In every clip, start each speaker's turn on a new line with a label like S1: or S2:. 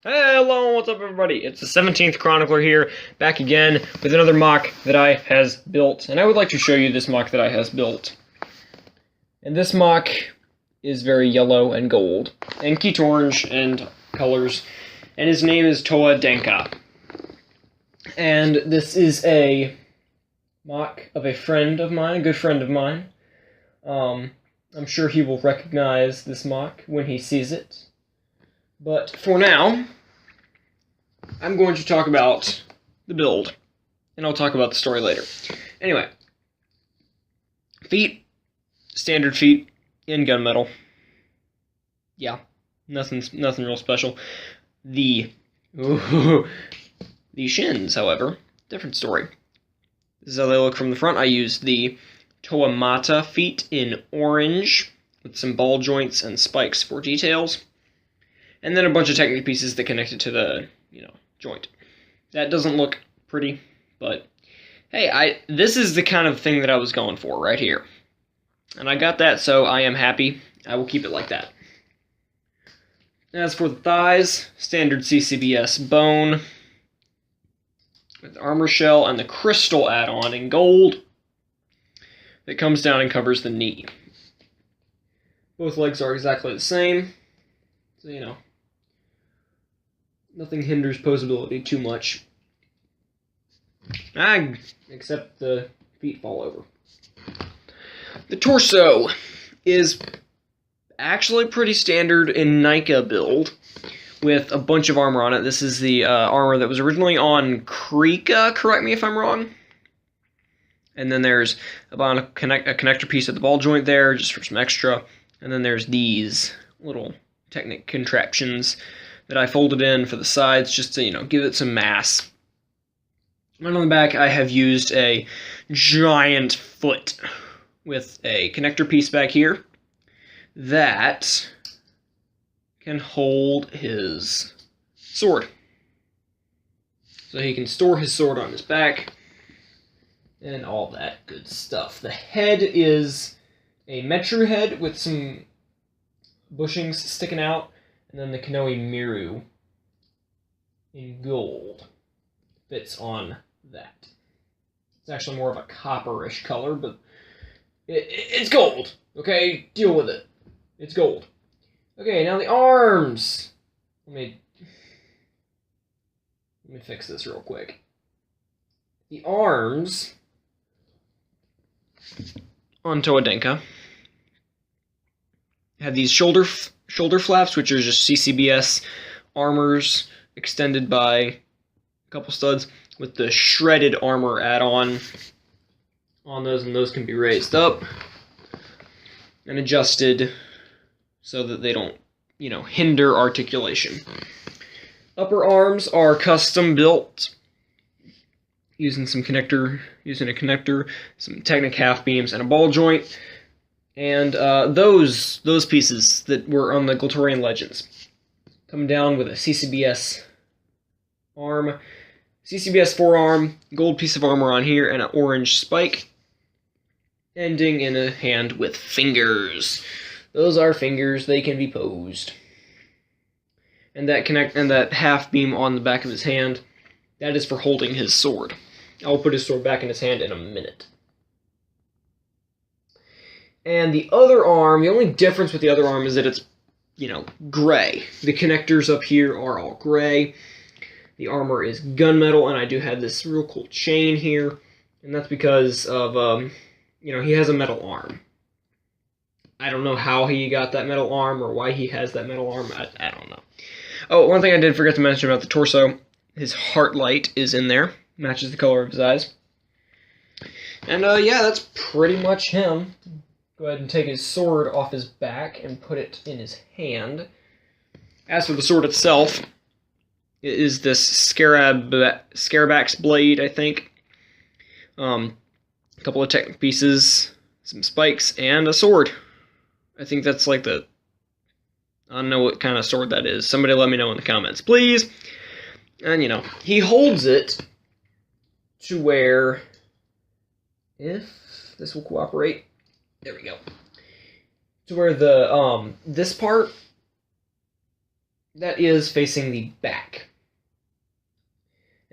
S1: Hello, what's up everybody? It's the 17th Chronicler here, back again with another MOC that I has built. And I would like to show you this MOC that I has built. And this MOC is very yellow and gold, and quiche orange and colors. And his name is Toa Denka. And this is a MOC of a friend of mine, a good friend of mine. I'm sure he will recognize this MOC when he sees it. But for now, I'm going to talk about the build, and I'll talk about the story later. Anyway, feet, standard feet in gunmetal. Yeah, nothing real special. The shins, however, different story. This is how they look from the front. I used the Toa Mata feet in orange with some ball joints and spikes for details. And then a bunch of Technic pieces that connected to the, joint. That doesn't look pretty, but hey, this is the kind of thing that I was going for right here. And I got that, so I am happy. I will keep it like that. As for the thighs, standard CCBS bone with the armor shell and the crystal add-on in gold that comes down and covers the knee. Both legs are exactly the same, so nothing hinders posability too much. Except the feet fall over. The torso is actually pretty standard in NICA build with a bunch of armor on it. This is the armor that was originally on Krika, correct me if I'm wrong. And then there's a connector piece at the ball joint there, just for some extra. And then there's these little Technic contraptions that I folded in for the sides just to, give it some mass. And on the back, I have used a giant foot with a connector piece back here that can hold his sword. So he can store his sword on his back and all that good stuff. The head is a Metru head with some bushings sticking out. And then the Kanoe Miru in gold fits on that. It's actually more of a copperish color, but it's gold. Okay, deal with it. It's gold. Okay, now the arms. Let me fix this real quick. The arms on Toa Denka have these shoulder flaps, which are just CCBS armors extended by a couple studs with the shredded armor add-on on those, and those can be raised up and adjusted so that they don't, hinder articulation. Upper arms are custom built using a connector, some Technic half beams, and a ball joint. And those pieces that were on the Glatorian Legends come down with a CCBS arm, CCBS forearm, gold piece of armor on here, and an orange spike, ending in a hand with fingers. Those are fingers; they can be posed. And that half beam on the back of his hand, that is for holding his sword. I'll put his sword back in his hand in a minute. And the other arm, the only difference with the other arm is that it's, gray. The connectors up here are all gray. The armor is gunmetal, and I do have this real cool chain here. And that's because of, he has a metal arm. I don't know how he got that metal arm or why he has that metal arm. I don't know. Oh, one thing I did forget to mention about the torso. His heart light is in there. Matches the color of his eyes. And, yeah, that's pretty much him. Go ahead and take his sword off his back and put it in his hand. As for the sword itself, it is this Scarabax blade, I think. A couple of Technic pieces, some spikes, and a sword. I think that's like I don't know what kind of sword that is. Somebody let me know in the comments, please. And, he holds it to where, if this will cooperate, there we go. To where the this part that is facing the back.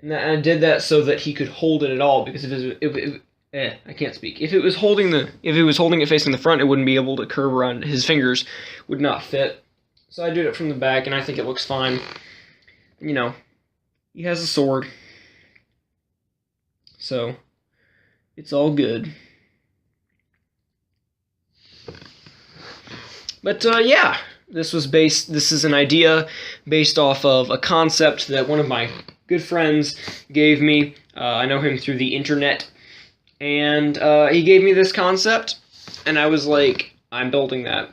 S1: And I did that so that he could hold it at all, because I can't speak. If it was holding it facing the front, it wouldn't be able to curve around. His fingers would not fit. So I did it from the back, and I think it looks fine. You know, he has a sword, so it's all good. But yeah, this is an idea based off of a concept that one of my good friends gave me. I know him through the internet, and he gave me this concept, and I was like, I'm building that.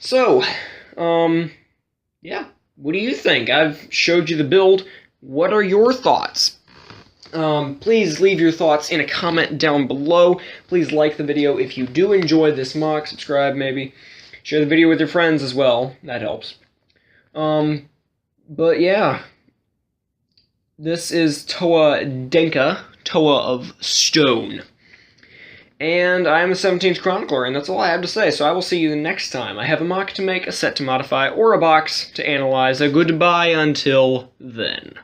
S1: So, yeah, what do you think? I've showed you the build. What are your thoughts? Please leave your thoughts in a comment down below. Please like the video if you do enjoy this MOC. Subscribe, maybe. Share the video with your friends as well. That helps. But yeah. This is Toa Denka, Toa of Stone. And I am the 17th Chronicler, and that's all I have to say, so I will see you the next time. I have a MOC to make, a set to modify, or a box to analyze. A goodbye until then.